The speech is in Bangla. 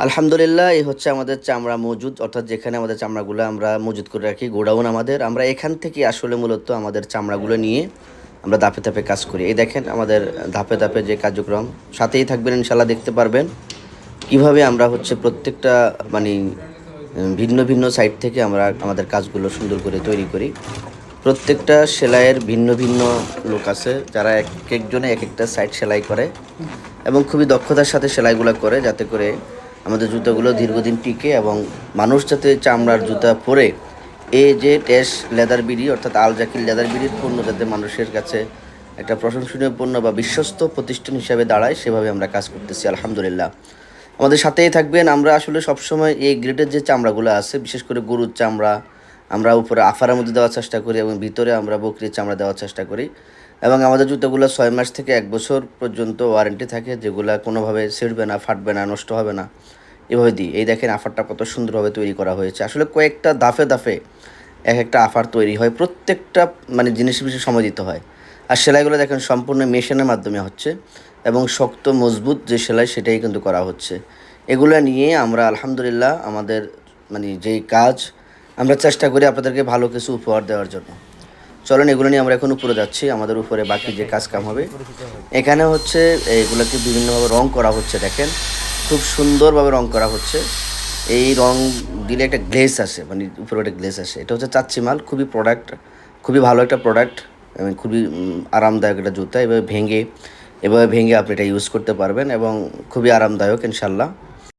আলহামদুলিল্লাহ, এই হচ্ছে আমাদের চামড়া মজুদ, অর্থাৎ যেখানে আমাদের চামড়াগুলো আমরা মজুদ করে রাখি, গোডাউন আমাদের। আমরা এখান থেকে আসলে মূলত আমাদের চামড়াগুলো নিয়ে আমরা ধাপে ধাপে কাজ করি। এই দেখেন আমাদের ধাপে ধাপে যে কার্যক্রম, সাথেই থাকবেন, ইনশাল্লাহ দেখতে পারবেন কিভাবে আমরা হচ্ছে প্রত্যেকটা মানে ভিন্ন ভিন্ন সাইড থেকে আমরা আমাদের কাজগুলো সুন্দর করে তৈরি করি। প্রত্যেকটা সেলাইয়ের ভিন্ন ভিন্ন লোক আছে, যারা এক একজনে এক একটা সাইড সেলাই করে এবং খুবই দক্ষতার সাথে সেলাইগুলো করে, যাতে করে আমাদের জুতাগুলো দীর্ঘদিন টিকে এবং মানুষ যাতে চামড়ার জুতা পরে এই যে টেস লেদার বিডি অর্থাৎ আল জাকির লেদার বিডির পণ্য যাতে মানুষের কাছে একটা প্রশংসনীয় পণ্য বা বিশ্বস্ত প্রতিষ্ঠান হিসাবে দাঁড়ায়, সেভাবে আমরা কাজ করতেছি আলহামদুলিল্লাহ। আমাদের সাথেই থাকবেন। আমরা আসলে সবসময় এই গ্রেডের যে চামড়াগুলো আছে, বিশেষ করে গরুর চামড়া আমরা উপরে আফারের মধ্যে দেওয়ার চেষ্টা করি এবং ভিতরে আমরা বকরির চামড়া দেওয়ার চেষ্টা করি। এবং আমাদের জুতোগুলো 6 মাস থেকে 1 বছর পর্যন্ত ওয়ারেন্টি থাকে, যেগুলো কোনোভাবে ছিঁড়বে না, ফাটবে না, নষ্ট হবে না, এভাবে দিই। এই দেখেন আফারটা কত সুন্দরভাবে তৈরি করা হয়েছে। আসলে কয়েকটা ধাপে ধাপে এক একটা আফার তৈরি হয়, প্রত্যেকটা জিনিসের পিছনে সময় দিতে হয়। আর সেলাইগুলো দেখেন সম্পূর্ণ মেশিনের মাধ্যমে হচ্ছে এবং শক্ত মজবুত যে সেলাই সেটাই কিন্তু করা হচ্ছে। এগুলো নিয়ে আমরা আলহামদুলিল্লাহ আমাদের যেই কাজ আমরা চেষ্টা করি আপনাদেরকে ভালো কিছু উপহার দেওয়ার জন্য। চলেন এগুলো নিয়ে আমরা এখন উপরে যাচ্ছি, আমাদের উপরে বাকি যে কাজ কাম হবে। এখানে হচ্ছে এগুলোকে বিভিন্নভাবে রং করা হচ্ছে, দেখেন খুব সুন্দরভাবে রং করা হচ্ছে। এই রং দিলে একটা গ্লেজ আসে, উপরে একটা গ্লেজ আসে। এটা হচ্ছে চাচ্চি মাল, খুবই ভালো একটা প্রোডাক্ট এবং খুবই আরামদায়ক একটা জুতা। এভাবে ভেঙে আপনি এটা ইউজ করতে পারবেন এবং খুবই আরামদায়ক ইনশাল্লাহ।